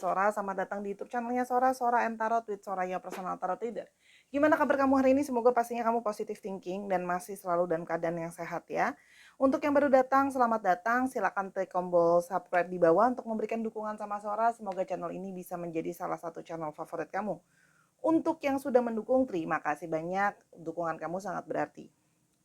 Sobat Sora, selamat datang di YouTube channelnya Sora, Sora and Tarot with Soraya Personal Tarot Reader. Gimana kabar kamu hari ini? Semoga pastinya kamu positive thinking dan masih selalu dalam keadaan yang sehat ya. Untuk yang baru datang, selamat datang. Silakan klik tombol subscribe di bawah untuk memberikan dukungan sama Sora. Semoga channel ini bisa menjadi salah satu channel favorit kamu. Untuk yang sudah mendukung, terima kasih banyak. Dukungan kamu sangat berarti.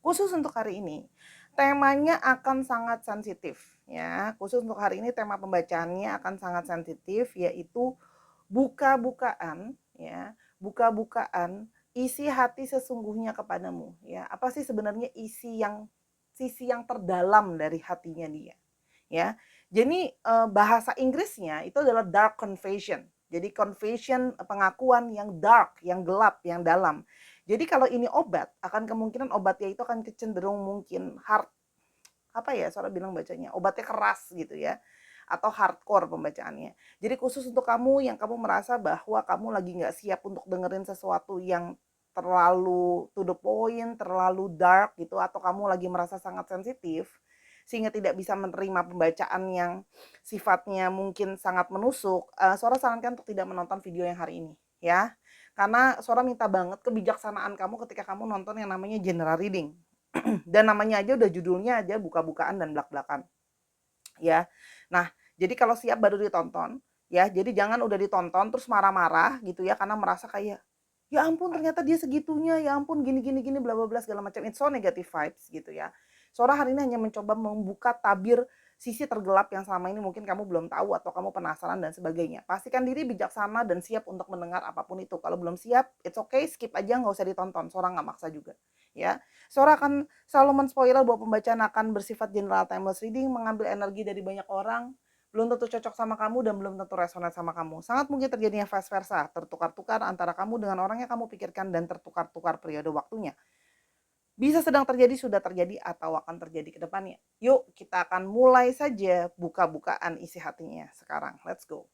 Khusus untuk hari ini, temanya akan sangat sensitif ya. Khusus untuk hari ini tema pembacaannya akan sangat sensitif, yaitu buka-bukaan ya, buka-bukaan isi hati sesungguhnya kepadamu ya. Apa sih sebenarnya sisi yang terdalam dari hatinya dia ya. Jadi bahasa Inggrisnya itu adalah dark confession. Jadi confession, pengakuan yang dark, yang gelap, yang dalam. Jadi kalau ini obat, akan kemungkinan obatnya itu akan cenderung mungkin hard, apa ya, Sora bilang bacanya, obatnya keras gitu ya, atau hardcore pembacaannya. Jadi khusus untuk kamu yang kamu merasa bahwa kamu lagi nggak siap untuk dengerin sesuatu yang terlalu to the point, terlalu dark gitu, atau kamu lagi merasa sangat sensitif, sehingga tidak bisa menerima pembacaan yang sifatnya mungkin sangat menusuk, Sora sarankan untuk tidak menonton video yang hari ini ya. Karena Sora minta banget kebijaksanaan kamu ketika kamu nonton yang namanya general reading. Dan namanya aja udah judulnya aja buka-bukaan dan blak-blakan ya. Nah, jadi kalau siap baru ditonton ya. Jadi jangan udah ditonton terus marah-marah gitu ya karena merasa kayak ya ampun ternyata dia segitunya, ya ampun gini gini gini bla bla bla segala macam. It's so negative vibes gitu ya. Sora hari ini hanya mencoba membuka tabir sisi tergelap yang selama ini mungkin kamu belum tahu atau kamu penasaran dan sebagainya. Pastikan diri bijaksana dan siap untuk mendengar apapun itu. Kalau belum siap, it's okay, skip aja, nggak usah ditonton. Sora nggak maksa juga ya. Sora akan selalu men-spoiler bahwa pembacaan akan bersifat general timeless reading, mengambil energi dari banyak orang, belum tentu cocok sama kamu dan belum tentu resonate sama kamu. Sangat mungkin terjadinya vice versa, tertukar-tukar antara kamu dengan orang yang kamu pikirkan dan tertukar-tukar periode waktunya. Bisa sedang terjadi, sudah terjadi, atau akan terjadi ke depannya. Yuk, kita akan mulai saja buka-bukaan isi hatinya sekarang. Let's go.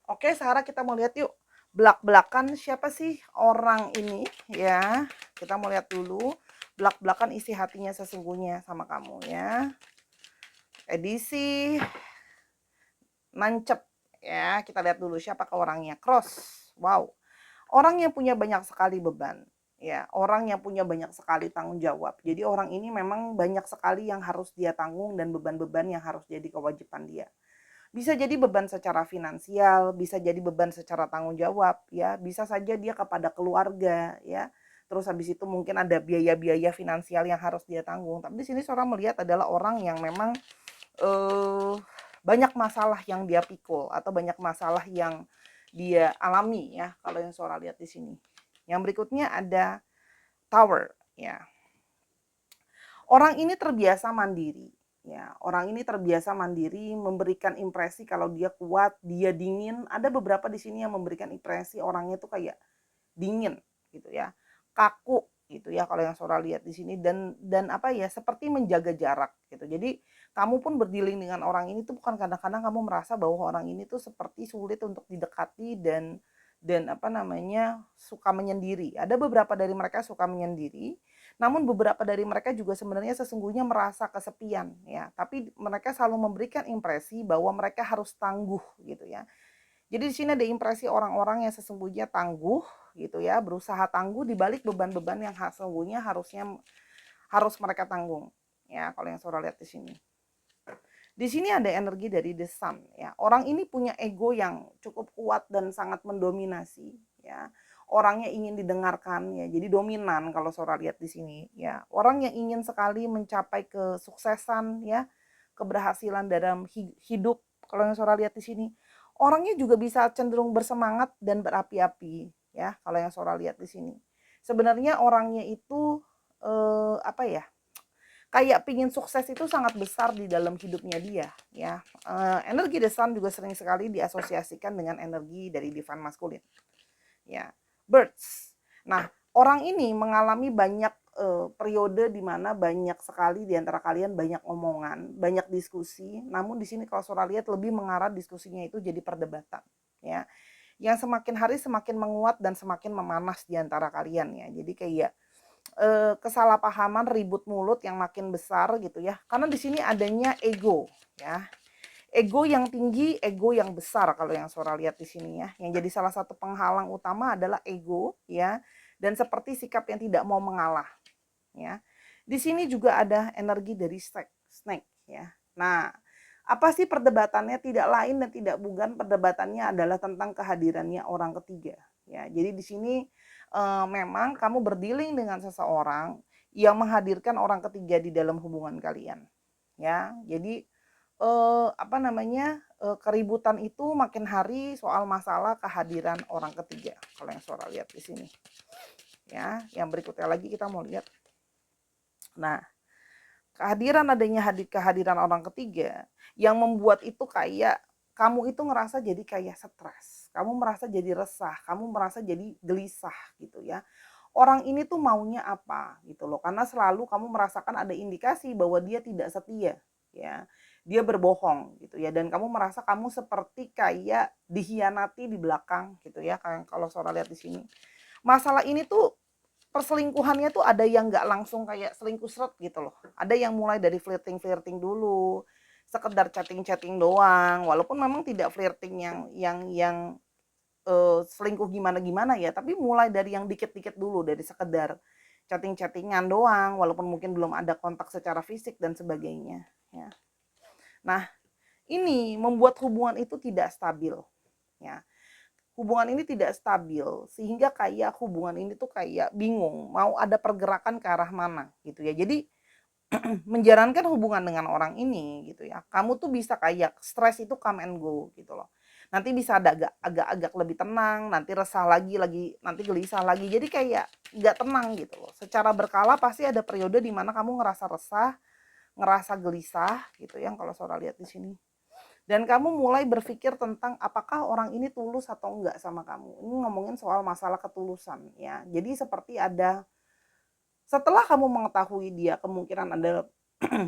Oke, Sarah kita mau lihat yuk. Belak-belakan siapa sih orang ini ya. Kita mau lihat dulu belak-belakan isi hatinya sesungguhnya sama kamu ya. Edisi nancep ya. Kita lihat dulu siapa ke orangnya. Cross. Wow. Orang yang punya banyak sekali beban ya, orang yang punya banyak sekali tanggung jawab. Jadi orang ini memang banyak sekali yang harus dia tanggung dan beban-beban yang harus jadi kewajiban dia. Bisa jadi beban secara finansial, bisa jadi beban secara tanggung jawab ya, bisa saja dia kepada keluarga ya. Terus habis itu mungkin ada biaya-biaya finansial yang harus dia tanggung. Tapi di sini seorang melihat adalah orang yang memang eh banyak masalah yang dia pikul atau banyak masalah yang dia alami ya kalau yang Sora lihat di sini. Yang berikutnya ada Tower ya. Orang ini terbiasa mandiri ya. Orang ini terbiasa mandiri, memberikan impresi kalau dia kuat, dia dingin. Ada beberapa di sini yang memberikan impresi orangnya tuh kayak dingin gitu ya. Kaku gitu ya kalau yang Sora lihat di sini dan apa ya seperti menjaga jarak gitu. Jadi kamu pun berdealing dengan orang ini tuh bukan kadang-kadang kamu merasa bahwa orang ini tuh seperti sulit untuk didekati dan apa namanya suka menyendiri. Ada beberapa dari mereka suka menyendiri, namun beberapa dari mereka juga sebenarnya sesungguhnya merasa kesepian ya. Tapi mereka selalu memberikan impresi bahwa mereka harus tangguh gitu ya. Jadi di sini ada impresi orang-orang yang sesungguhnya tangguh gitu ya, berusaha tangguh di balik beban-beban yang sesungguhnya harus mereka tanggung. Ya, kalau yang Sora lihat di sini. Di sini ada energi dari The Sun ya. Orang ini punya ego yang cukup kuat dan sangat mendominasi ya. Orangnya ingin didengarkan ya. Jadi dominan kalau Sora lihat di sini ya. Orang yang ingin sekali mencapai kesuksesan ya, keberhasilan dalam hidup kalau yang Sora lihat di sini. Orangnya juga bisa cenderung bersemangat dan berapi-api ya kalau yang Sora lihat di sini. Sebenarnya orangnya itu apa ya? Kayak pingin sukses itu sangat besar di dalam hidupnya dia ya. Energi The Sun juga sering sekali diasosiasikan dengan energi dari divine maskulin ya. Birds. Nah, orang ini mengalami banyak periode di mana banyak sekali di antara kalian banyak omongan, banyak diskusi. Namun di sini kalau Sora lihat lebih mengarah diskusinya itu jadi perdebatan ya. Yang semakin hari semakin menguat dan semakin memanas di antara kalian ya. Jadi kayak kesalahpahaman, ribut mulut yang makin besar gitu ya. Karena di sini adanya ego ya. Ego yang tinggi, ego yang besar kalau yang Sora lihat di sini ya. Yang jadi salah satu penghalang utama adalah ego ya, dan seperti sikap yang tidak mau mengalah ya. Di sini juga ada energi dari snake ya. Nah, apa sih perdebatannya? Tidak lain dan tidak bukan, perdebatannya adalah tentang kehadirannya orang ketiga ya. Jadi di sini memang kamu berdealing dengan seseorang yang menghadirkan orang ketiga di dalam hubungan kalian ya. Jadi keributan itu makin hari soal masalah kehadiran orang ketiga kalau yang Sora lihat di sini ya. Yang berikutnya lagi kita mau lihat, nah kehadiran orang ketiga yang membuat itu kayak kamu itu ngerasa jadi kayak stres, kamu merasa jadi resah, kamu merasa jadi gelisah gitu ya. Orang ini tuh maunya apa gitu loh, karena selalu kamu merasakan ada indikasi bahwa dia tidak setia ya, dia berbohong gitu ya, dan kamu merasa kamu seperti kayak dihianati di belakang gitu ya, kayak kalau Sora lihat di sini. Masalah ini tuh perselingkuhannya tuh ada yang nggak langsung kayak selingkuh seret gitu loh. Ada yang mulai dari flirting-flirting dulu, sekedar chatting-chatting doang, walaupun memang tidak flirting yang selingkuh gimana-gimana ya, tapi mulai dari yang dikit-dikit dulu, dari sekedar chatting-chattingan doang, walaupun mungkin belum ada kontak secara fisik dan sebagainya ya. Nah, ini membuat hubungan itu tidak stabil ya. Hubungan ini tidak stabil sehingga kayak hubungan ini tuh kayak bingung mau ada pergerakan ke arah mana gitu ya. Jadi menjalankan hubungan dengan orang ini gitu ya, kamu tuh bisa kayak stres itu come and go gitu loh. Nanti bisa ada agak-agak lebih tenang, nanti resah lagi, nanti gelisah lagi. Jadi kayak nggak tenang gitu loh. Secara berkala pasti ada periode di mana kamu ngerasa resah, ngerasa gelisah gitu ya kalau Sora lihat di sini. Dan kamu mulai berpikir tentang apakah orang ini tulus atau enggak sama kamu. Ini ngomongin soal masalah ketulusan ya. Jadi seperti ada, setelah kamu mengetahui dia kemungkinan ada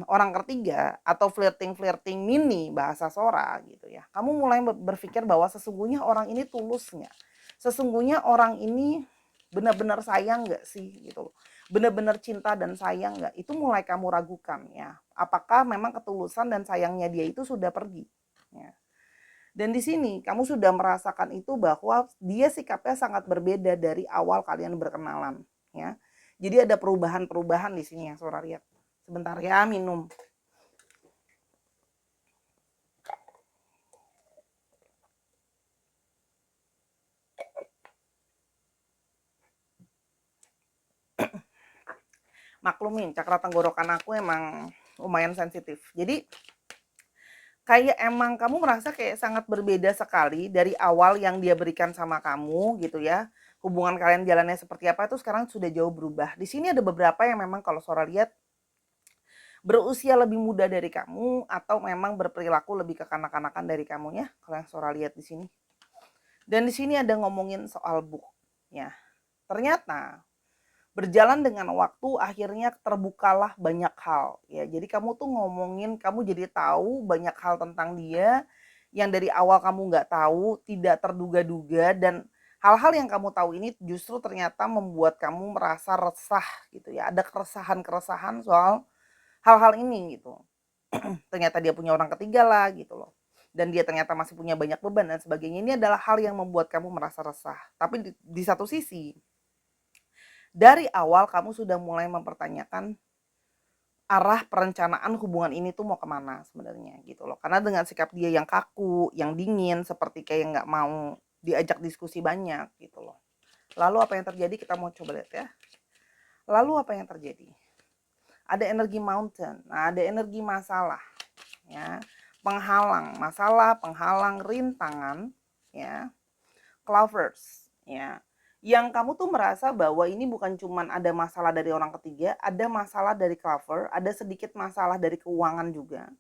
orang ketiga atau flirting-flirting mini bahasa Sora gitu ya. Kamu mulai berpikir bahwa sesungguhnya orang ini tulus nggak? Sesungguhnya orang ini benar-benar sayang nggak sih gitu loh. Benar-benar cinta dan sayang nggak? Itu mulai kamu ragukan ya. Apakah memang ketulusan dan sayangnya dia itu sudah pergi? Ya. Dan di sini kamu sudah merasakan itu bahwa dia sikapnya sangat berbeda dari awal kalian berkenalan ya. Jadi ada perubahan-perubahan di sini yang Sora lihat. Sebentar ya, minum. Maklumin, cakra tenggorokan aku emang lumayan sensitif. Jadi kayak emang kamu merasa kayak sangat berbeda sekali dari awal yang dia berikan sama kamu gitu ya. Hubungan kalian jalannya seperti apa itu sekarang sudah jauh berubah. Di sini ada beberapa yang memang kalau Sora lihat berusia lebih muda dari kamu atau memang berperilaku lebih kekanak-kanakan dari kamu ya, kalau yang Sora lihat di sini. Dan di sini ada ngomongin soal book ya. Ternyata berjalan dengan waktu akhirnya terbukalah banyak hal ya. Jadi kamu tuh ngomongin, kamu jadi tahu banyak hal tentang dia yang dari awal kamu nggak tahu, tidak terduga-duga, dan hal-hal yang kamu tahu ini justru ternyata membuat kamu merasa resah gitu ya. Ada keresahan-keresahan soal hal-hal ini gitu. Ternyata dia punya orang ketiga lah gitu loh. Dan dia ternyata masih punya banyak beban dan sebagainya. Ini adalah hal yang membuat kamu merasa resah. Tapi di satu sisi, dari awal kamu sudah mulai mempertanyakan arah perencanaan hubungan ini tuh mau kemana sebenarnya gitu loh. Karena dengan sikap dia yang kaku, yang dingin, seperti kayak nggak mau diajak diskusi banyak gitu loh. Lalu apa yang terjadi, kita mau coba lihat ya. Lalu apa yang terjadi? Ada energi mountain, nah ada energi masalah ya, penghalang, masalah, penghalang, rintangan ya, clovers ya. Yang kamu tuh merasa bahwa ini bukan cuman ada masalah dari orang ketiga, ada masalah dari clover, ada sedikit masalah dari keuangan juga.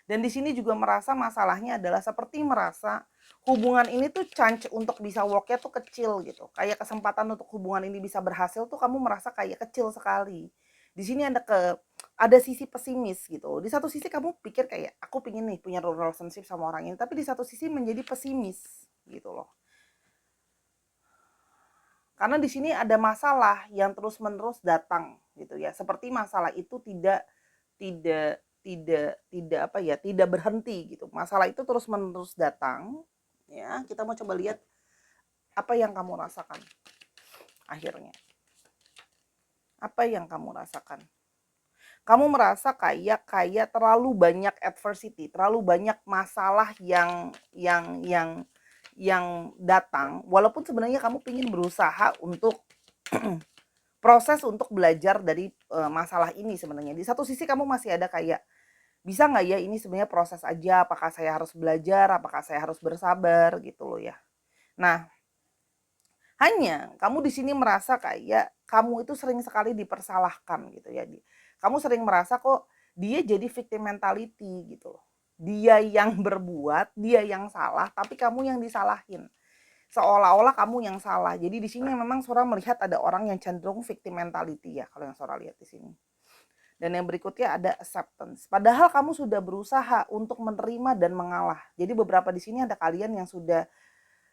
Dan di sini juga merasa masalahnya adalah seperti merasa hubungan ini tuh chance untuk bisa worknya tuh kecil gitu. Kayak kesempatan untuk hubungan ini bisa berhasil tuh kamu merasa kayak kecil sekali. Di sini ada sisi pesimis gitu. Di satu sisi kamu pikir kayak aku pingin nih punya relationship sama orang ini, tapi di satu sisi menjadi pesimis gitu loh. Karena di sini ada masalah yang terus-menerus datang gitu ya. Seperti masalah itu tidak tidak apa ya, tidak berhenti gitu. Masalah itu terus-menerus datang, ya. Kita mau coba lihat apa yang kamu rasakan akhirnya. Apa yang kamu rasakan? Kamu merasa kayak terlalu banyak adversity, terlalu banyak masalah yang datang, walaupun sebenarnya kamu ingin berusaha untuk proses untuk belajar dari masalah ini sebenarnya. Di satu sisi kamu masih ada kayak, bisa nggak ya ini sebenarnya proses aja, apakah saya harus belajar, apakah saya harus bersabar gitu loh ya. Nah, hanya kamu di sini merasa kayak kamu itu sering sekali dipersalahkan gitu ya. Kamu sering merasa kok dia jadi victim mentality gitu loh. Dia yang berbuat, dia yang salah, tapi kamu yang disalahin. Seolah-olah kamu yang salah. Jadi di sini memang Sora melihat ada orang yang cenderung victim mentality ya, kalau yang Sora lihat di sini. Dan yang berikutnya ada acceptance. Padahal kamu sudah berusaha untuk menerima dan mengalah. Jadi beberapa di sini ada kalian yang sudah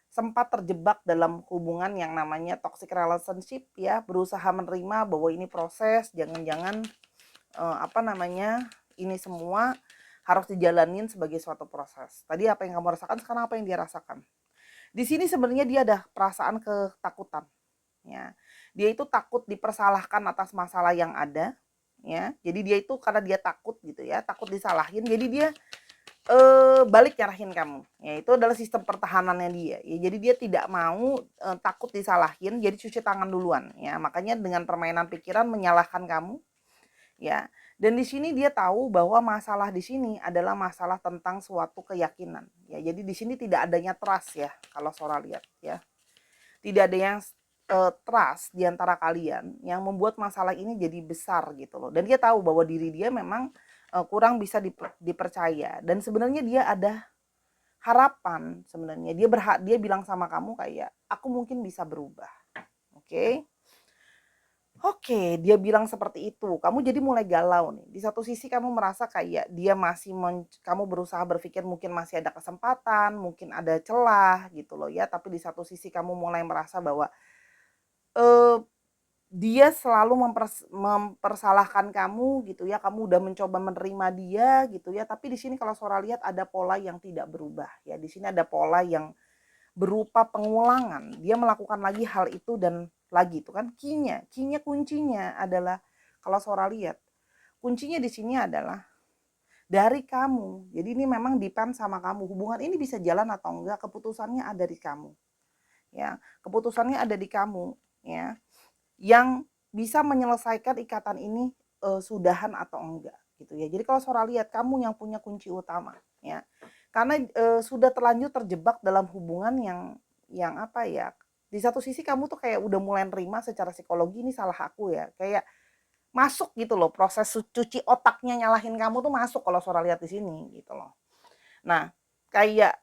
sempat terjebak dalam hubungan yang namanya toxic relationship ya, berusaha menerima bahwa ini proses, jangan-jangan apa namanya, ini semua harus dijalanin sebagai suatu proses. Tadi apa yang kamu rasakan, sekarang apa yang dia rasakan. Di sini sebenarnya dia ada perasaan ketakutan ya. Dia itu takut dipersalahkan atas masalah yang ada ya. Jadi dia itu karena dia takut gitu ya, takut disalahin, jadi dia balik nyerahin kamu. Ya itu adalah sistem pertahanannya dia. Ya jadi dia tidak mau takut disalahin, jadi cuci tangan duluan ya. Makanya dengan permainan pikiran menyalahkan kamu ya. Dan di sini dia tahu bahwa masalah di sini adalah masalah tentang suatu keyakinan. Ya, jadi di sini tidak adanya trust ya, kalau Sora lihat ya. Tidak ada yang trust di antara kalian yang membuat masalah ini jadi besar gitu loh. Dan dia tahu bahwa diri dia memang kurang bisa dipercaya, dan sebenarnya dia ada harapan sebenarnya. Dia bilang sama kamu kayak, aku mungkin bisa berubah. Oke. Oke, dia bilang seperti itu. Kamu jadi mulai galau nih. Di satu sisi kamu merasa kayak dia masih kamu berusaha berpikir mungkin masih ada kesempatan, mungkin ada celah gitu loh ya. Tapi di satu sisi kamu mulai merasa bahwa eh, dia selalu mempersalahkan kamu gitu ya. Kamu udah mencoba menerima dia gitu ya. Tapi di sini kalau Sora lihat ada pola yang tidak berubah ya. Di sini ada pola yang berupa pengulangan. Dia melakukan lagi hal itu dan lagi itu kan kinya kuncinya adalah, kalau Sora lihat kuncinya di sini adalah dari kamu. Jadi ini memang depend sama kamu. Hubungan ini bisa jalan atau enggak, keputusannya ada di kamu. Ya, keputusannya ada di kamu ya. Yang bisa menyelesaikan ikatan ini sudahan atau enggak gitu ya. Jadi kalau Sora lihat kamu yang punya kunci utama ya. Karena sudah terlanjur terjebak dalam hubungan yang apa ya, di satu sisi kamu tuh kayak udah mulai nerima secara psikologi ini salah aku ya, kayak masuk gitu loh, proses cuci otaknya nyalahin kamu tuh masuk kalau Sora lihat di sini gitu loh. Nah, kayak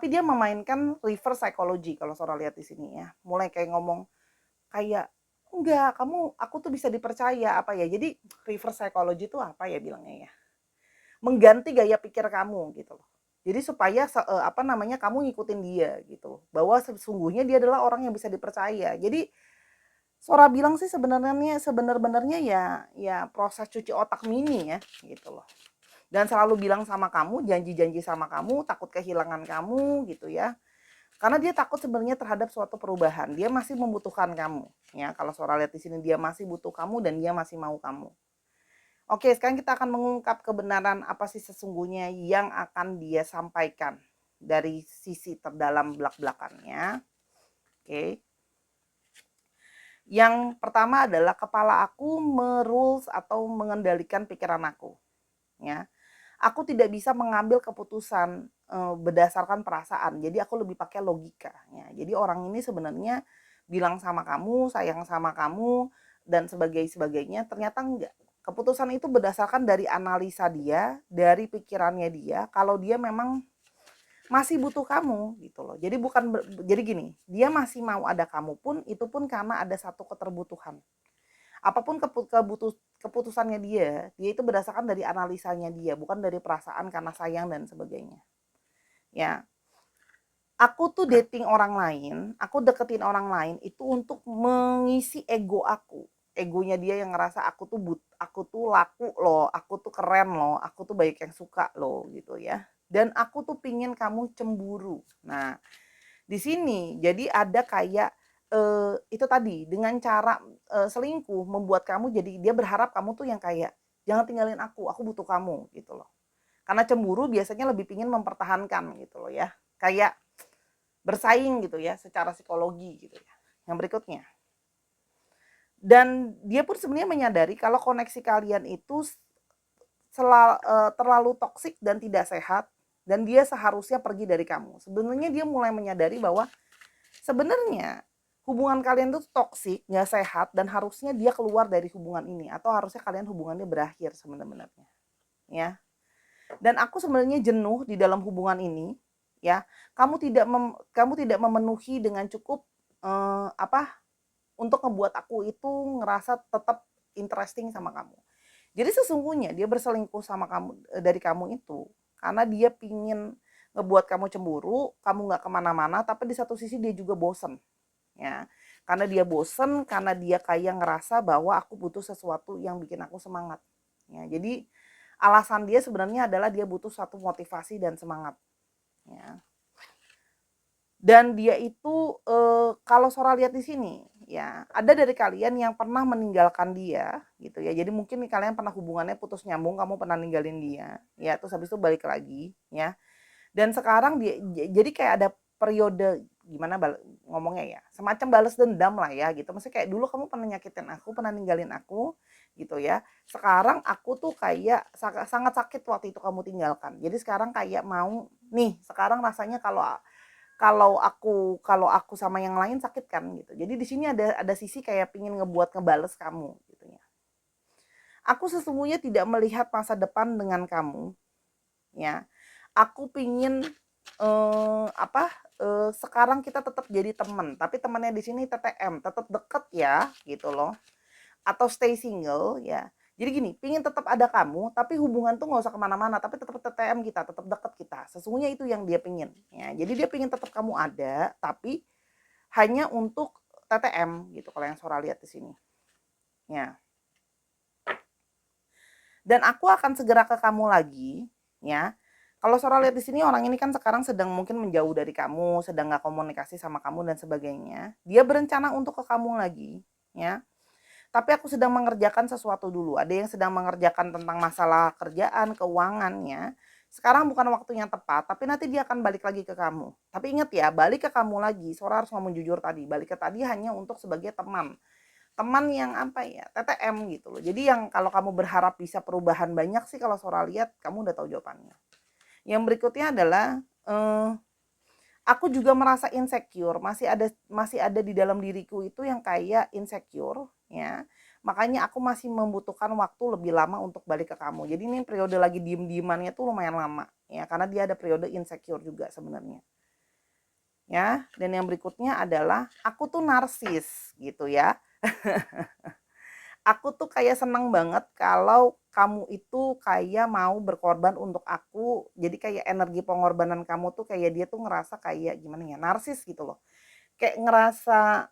dia memainkan reverse psychology kalau Sora lihat di sini ya. Mulai kayak ngomong kayak, enggak, aku tuh bisa dipercaya apa ya. Jadi reverse psychology itu apa ya bilangnya ya? Mengganti gaya pikir kamu gitu loh. Jadi supaya apa namanya, kamu ngikutin dia gitu. Bahwa sesungguhnya dia adalah orang yang bisa dipercaya. Jadi Sora bilang sih sebenarnya ya proses cuci otak mini ya gitu loh. Dan selalu bilang sama kamu, janji-janji sama kamu, takut kehilangan kamu gitu ya. Karena dia takut sebenarnya terhadap suatu perubahan. Dia masih membutuhkan kamu. Ya, kalau Sora lihat di sini dia masih butuh kamu dan dia masih mau kamu. Oke, sekarang kita akan mengungkap kebenaran apa sih sesungguhnya yang akan dia sampaikan dari sisi terdalam belak-belakannya. Oke. Yang pertama adalah kepala aku merules atau mengendalikan pikiran aku. Ya. Aku tidak bisa mengambil keputusan berdasarkan perasaan. Jadi aku lebih pakai logika. Ya. Jadi orang ini sebenarnya bilang sama kamu, sayang sama kamu, dan sebagainya, ternyata enggak. Keputusan itu berdasarkan dari analisa dia, dari pikirannya dia, kalau dia memang masih butuh kamu gitu loh. Jadi jadi gini, dia masih mau ada kamu pun itu pun karena ada satu keterbutuhan. Apapun keputusannya dia itu berdasarkan dari analisanya dia, bukan dari perasaan karena sayang dan sebagainya. Ya, aku tuh dating orang lain, aku deketin orang lain itu untuk mengisi ego aku. egonya dia yang ngerasa aku tuh laku loh, aku tuh keren loh, aku tuh banyak yang suka loh gitu ya. Dan aku tuh pingin kamu cemburu. Nah, di sini jadi ada kayak itu tadi dengan cara selingkuh membuat kamu jadi dia berharap kamu tuh yang kayak jangan tinggalin aku butuh kamu gitu loh. Karena cemburu biasanya lebih pingin mempertahankan gitu loh ya. Kayak bersaing gitu ya secara psikologi gitu ya. Yang berikutnya, dan dia pun sebenarnya menyadari kalau koneksi kalian itu terlalu toksik dan tidak sehat dan dia seharusnya pergi dari kamu. Sebenarnya dia mulai menyadari bahwa sebenarnya hubungan kalian tuh toksik, nggak sehat dan harusnya dia keluar dari hubungan ini atau harusnya kalian hubungannya berakhir sebenarnya ya. Dan aku sebenarnya jenuh di dalam hubungan ini ya. Kamu tidak memenuhi dengan cukup apa untuk ngebuat aku itu ngerasa tetap interesting sama kamu. Jadi sesungguhnya dia berselingkuh sama kamu dari kamu itu karena dia pingin ngebuat kamu cemburu, kamu nggak kemana-mana, tapi di satu sisi dia juga bosen, ya. Karena dia bosen, karena dia kayak ngerasa bahwa aku butuh sesuatu yang bikin aku semangat. Ya, jadi alasan dia sebenarnya adalah dia butuh satu motivasi dan semangat. Ya. Dan dia itu kalau Sora lihat di sini ya, ada dari kalian yang pernah meninggalkan dia gitu ya. Jadi mungkin nih kalian pernah hubungannya putus nyambung, kamu pernah ninggalin dia, ya terus habis itu balik lagi ya. Dan sekarang dia jadi kayak ada periode gimana ngomongnya ya, semacam balas dendam lah ya gitu. Maksudnya kayak dulu kamu pernah nyakitin aku, pernah ninggalin aku gitu ya. Sekarang aku tuh kayak sangat sakit waktu itu kamu tinggalkan. Jadi sekarang kayak mau nih, sekarang rasanya kalau aku sama yang lain sakit kan gitu. Jadi di sini ada sisi kayak pingin ngebuat ngebales kamu gitu ya. Aku sesungguhnya tidak melihat masa depan dengan kamu ya. Aku pingin sekarang kita tetap jadi teman, tapi temannya di sini TTM, tetap deket ya gitu loh. Atau stay single ya. Jadi gini, pingin tetap ada kamu, tapi hubungan tuh nggak usah kemana-mana, tapi tetap TTM kita, tetap deket kita. Sesungguhnya itu yang dia pingin. Ya, jadi dia pingin tetap kamu ada, tapi hanya untuk TTM gitu kalau yang Sora lihat di sini. Ya. Dan aku akan segera ke kamu lagi, ya. Kalau Sora lihat di sini orang ini kan sekarang sedang mungkin menjauh dari kamu, sedang nggak komunikasi sama kamu dan sebagainya. Dia berencana untuk ke kamu lagi, ya. Tapi aku sedang mengerjakan sesuatu dulu. Ada yang sedang mengerjakan tentang masalah kerjaan, keuangannya. Sekarang bukan waktu yang tepat, tapi nanti dia akan balik lagi ke kamu. Tapi ingat ya, balik ke kamu lagi. Sora harus ngomong jujur tadi. Balik ke tadi hanya untuk sebagai teman. Teman yang apa ya, TTM gitu loh. Jadi yang kalau kamu berharap bisa perubahan banyak sih kalau Sora lihat, kamu udah tahu jawabannya. Yang berikutnya adalah aku juga merasa insecure, masih ada di dalam diriku itu yang kayak insecure ya. Makanya aku masih membutuhkan waktu lebih lama untuk balik ke kamu. Jadi ini periode lagi diem-diemannya tuh lumayan lama ya, karena dia ada periode insecure juga sebenarnya. Ya, dan yang berikutnya adalah aku tuh narsis gitu ya. Aku tuh kayak seneng banget kalau kamu itu kayak mau berkorban untuk aku. Jadi kayak energi pengorbanan kamu tuh kayak dia tuh ngerasa kayak gimana ya, narsis gitu loh. Kayak ngerasa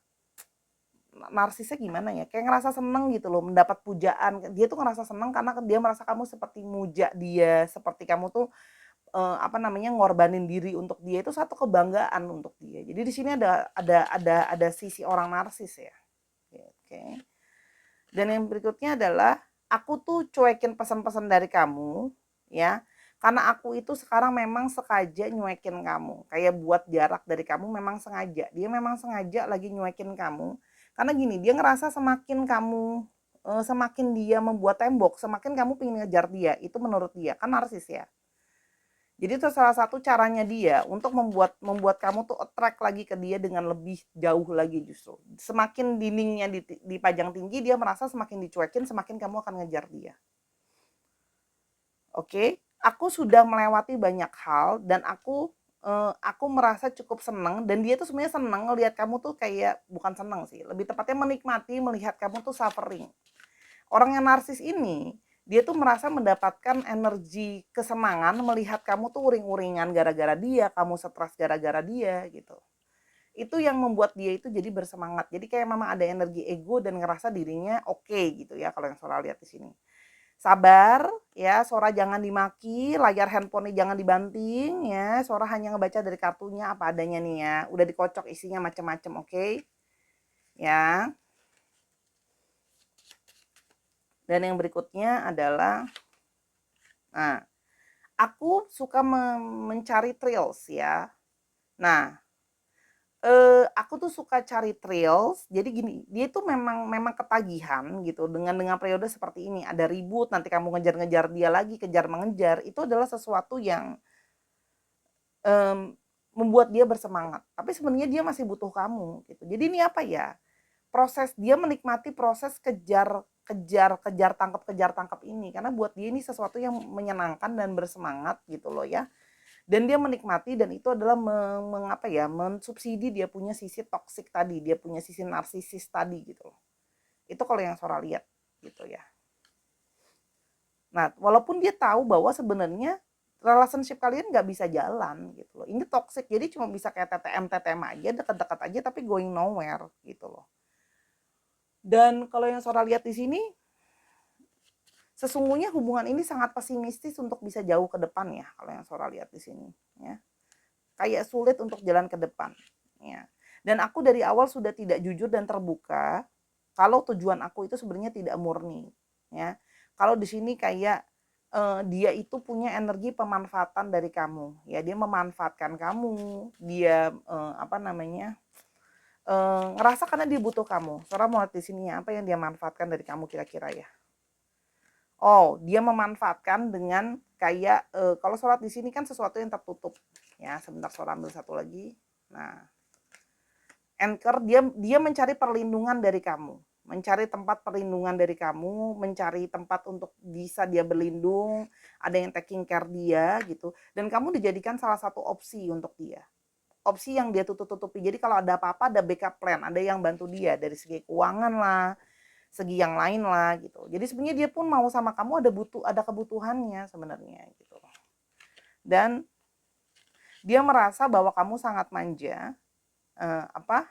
narsisnya gimana ya, kayak ngerasa seneng gitu loh mendapat pujaan. Dia tuh ngerasa seneng karena dia merasa kamu seperti muja dia, seperti kamu tuh ngorbanin diri untuk dia, itu satu kebanggaan untuk dia. Jadi di sini ada sisi orang narsis ya. Oke. Dan yang berikutnya adalah aku tuh cuekin pesan-pesan dari kamu ya. Karena aku itu sekarang memang sengaja nyuekin kamu. Kayak buat jarak dari kamu memang sengaja. Dia memang sengaja lagi nyuekin kamu. Karena gini, dia ngerasa semakin dia membuat tembok, semakin kamu pengen ngejar dia. Itu menurut dia, kan narsis ya. Jadi itu salah satu caranya dia untuk membuat kamu tuh attract lagi ke dia dengan lebih jauh lagi justru. Semakin dindingnya dipajang tinggi, dia merasa semakin dicuekin, semakin kamu akan ngejar dia. Oke, aku sudah melewati banyak hal dan aku merasa cukup seneng dan dia tuh sebenarnya seneng ngelihat kamu tuh kayak bukan seneng sih, lebih tepatnya menikmati melihat kamu tuh suffering. Orang yang narsis ini, dia tuh merasa mendapatkan energi kesenangan melihat kamu tuh uring-uringan gara-gara dia, kamu stres gara-gara dia gitu. Itu yang membuat dia itu jadi bersemangat. Jadi kayak memang ada energi ego dan ngerasa dirinya oke gitu ya kalau yang Sora lihat di sini. Sabar ya, Sora jangan dimaki, layar handphonenya jangan dibanting ya. Sora hanya ngebaca dari kartunya apa adanya nih ya. Udah dikocok isinya macam-macam, oke? Ya. Dan yang berikutnya adalah nah, aku suka mencari thrills ya. Nah, aku tuh suka cari thrills, jadi gini, dia tuh memang ketagihan gitu dengan periode seperti ini, ada ribut, nanti kamu ngejar-ngejar dia lagi, kejar mengejar, itu adalah sesuatu yang, membuat dia bersemangat, tapi sebenarnya dia masih butuh kamu gitu. Jadi ini apa ya, proses dia menikmati proses kejar kejar kejar tangkap ini, karena buat dia ini sesuatu yang menyenangkan dan bersemangat gitu loh ya. Dan dia menikmati dan itu adalah mengapa ya, mensubsidi dia punya sisi toksik tadi, dia punya sisi narsisis tadi gitu loh. Itu kalau yang Sora lihat gitu ya. Nah, walaupun dia tahu bahwa sebenarnya relationship kalian nggak bisa jalan gitu loh. Ini toxic, jadi cuma bisa kayak TTM aja, dekat-dekat aja tapi going nowhere gitu loh. Dan kalau yang Sora lihat di sini, sesungguhnya hubungan ini sangat pesimistis untuk bisa jauh ke depan ya, kalau yang Sora lihat di sini ya. Kayak sulit untuk jalan ke depan ya. Dan aku dari awal sudah tidak jujur dan terbuka kalau tujuan aku itu sebenarnya tidak murni ya. Kalau di sini kayak dia itu punya energi pemanfaatan dari kamu ya, dia memanfaatkan kamu, dia apa namanya, ngerasa karena dia butuh kamu. Sora mau lihat di sini ya, apa yang dia manfaatkan dari kamu kira-kira ya. Oh, dia memanfaatkan dengan kayak kalau sholat di sini kan sesuatu yang tertutup ya. Sebentar Sora ambil satu lagi. Nah, anchor dia mencari perlindungan dari kamu, mencari tempat perlindungan dari kamu, mencari tempat untuk bisa dia berlindung, ada yang taking care dia gitu, dan kamu dijadikan salah satu opsi untuk dia. Opsi yang dia tutup-tutupi. Jadi kalau ada apa-apa ada backup plan, ada yang bantu dia dari segi keuangan lah, segi yang lain lah gitu. Jadi sebenarnya dia pun mau sama kamu ada kebutuhannya sebenarnya gitu. Dan dia merasa bahwa kamu sangat manja, apa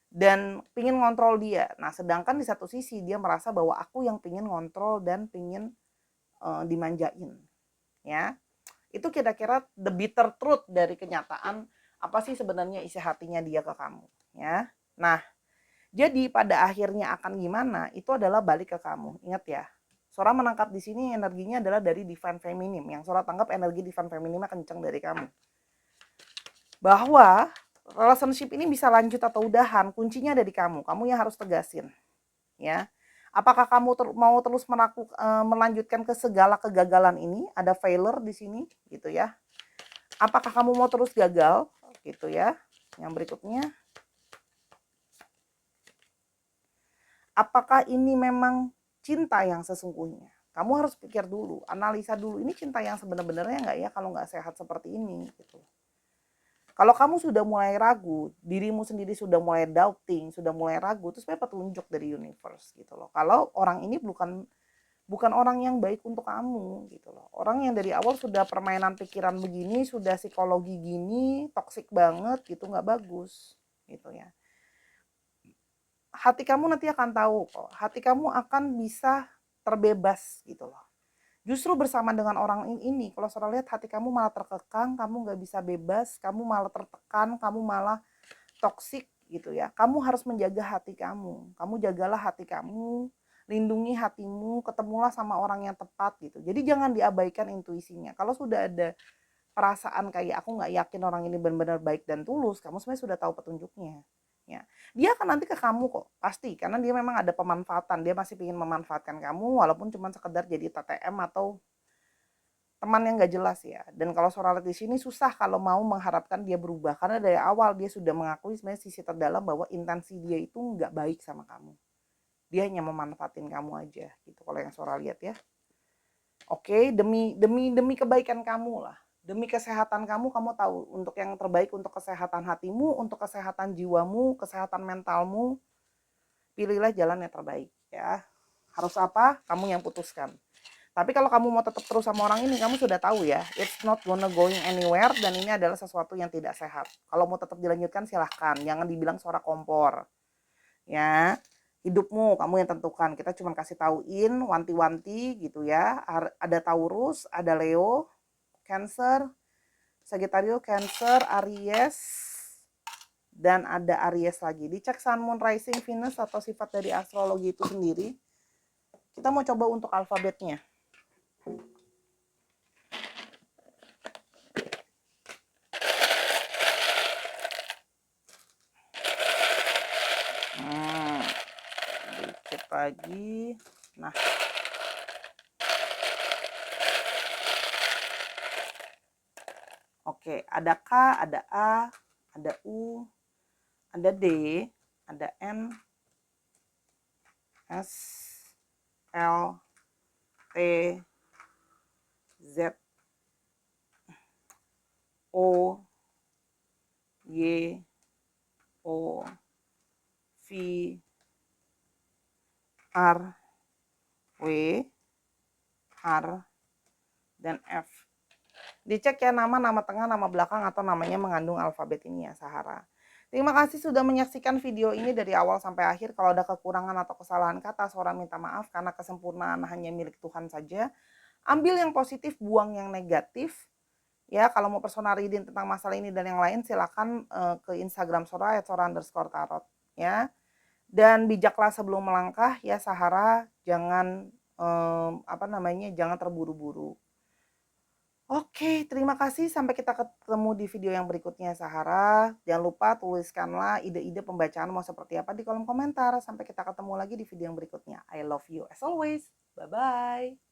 dan pingin ngontrol dia. Nah, sedangkan di satu sisi dia merasa bahwa aku yang pingin ngontrol dan pingin dimanjain, ya. Itu kira-kira the bitter truth dari kenyataan apa sih sebenarnya isi hatinya dia ke kamu, ya. Nah, jadi pada akhirnya akan gimana? Itu adalah balik ke kamu. Ingat ya. Sora menangkap di sini energinya adalah dari divine feminine. Yang Sora tangkap energi divine feminine kenceng dari kamu. Bahwa relationship ini bisa lanjut atau udahan, kuncinya ada di kamu. Kamu yang harus tegasin, ya. Apakah kamu mau terus melanjutkan ke segala kegagalan ini? Ada failure di sini, gitu ya. Apakah kamu mau terus gagal, gitu ya. Yang berikutnya, apakah ini memang cinta yang sesungguhnya? Kamu harus pikir dulu, analisa dulu. Ini cinta yang sebenarnya nggak ya kalau nggak sehat seperti ini, gitu. Kalau kamu sudah mulai ragu, dirimu sendiri sudah mulai doubting, sudah mulai ragu, terus sebenarnya petunjuk dari universe gitu loh. Kalau orang ini bukan bukan orang yang baik untuk kamu gitu loh. Orang yang dari awal sudah permainan pikiran begini, sudah psikologi gini, toksik banget gitu, nggak bagus gitu ya. Hati kamu nanti akan tahu kok. Hati kamu akan bisa terbebas gitu loh. Justru bersama dengan orang ini, kalau Saudara lihat hati kamu malah terkekang, kamu nggak bisa bebas, kamu malah tertekan, kamu malah toksik gitu ya. Kamu harus menjaga hati kamu. Kamu jagalah hati kamu, lindungi hatimu, ketemulah sama orang yang tepat gitu. Jadi jangan diabaikan intuisinya. Kalau sudah ada perasaan kayak aku nggak yakin orang ini benar-benar baik dan tulus, kamu sebenarnya sudah tahu petunjuknya. Ya, dia akan nanti ke kamu kok, pasti. Karena dia memang ada pemanfaatan, dia masih ingin memanfaatkan kamu, walaupun cuma sekedar jadi TTM atau teman yang nggak jelas ya. Dan kalau Sora lihat di sini susah kalau mau mengharapkan dia berubah, karena dari awal dia sudah mengakui sebenarnya sisi terdalam bahwa intensi dia itu nggak baik sama kamu. Dia hanya memanfaatin kamu aja gitu. Kalau yang Sora lihat ya. Oke, demi kebaikan kamu lah. Demi kesehatan kamu, kamu tahu untuk yang terbaik untuk kesehatan hatimu, untuk kesehatan jiwamu, kesehatan mentalmu, pilihlah jalan yang terbaik ya. Harus apa? Kamu yang putuskan. Tapi kalau kamu mau tetap terus sama orang ini, kamu sudah tahu ya, it's not gonna going anywhere dan ini adalah sesuatu yang tidak sehat. Kalau mau tetap dilanjutkan silahkan, jangan dibilang suara kompor. Ya, hidupmu kamu yang tentukan. Kita cuma kasih tauin, wanti-wanti gitu ya. Ada Taurus, ada Leo, Cancer, Sagittarius, Cancer, Aries, dan ada Aries lagi. Dicek Sun, Moon, Rising, Venus atau sifat dari astrologi itu sendiri. Kita mau coba untuk alfabetnya. Dicek lagi. Nah, oke, ada K, ada A, ada U, ada D, ada N, S, L, T, Z, O, Y, O, V, R, W, R, dan F. Dicek ya nama tengah, nama belakang, atau namanya mengandung alfabet ini ya, Sahara. Terima kasih sudah menyaksikan video ini dari awal sampai akhir. Kalau ada kekurangan atau kesalahan kata, Sora minta maaf karena kesempurnaan hanya milik Tuhan saja. Ambil yang positif, buang yang negatif. Ya, kalau mau personal reading tentang masalah ini dan yang lain silakan ke Instagram Sora @sora_tarot ya. Dan bijaklah sebelum melangkah ya Sahara, jangan jangan terburu-buru. Oke, terima kasih. Sampai kita ketemu di video yang berikutnya, Sahara. Jangan lupa tuliskanlah ide-ide pembacaan mau seperti apa di kolom komentar. Sampai kita ketemu lagi di video yang berikutnya. I love you as always. Bye-bye.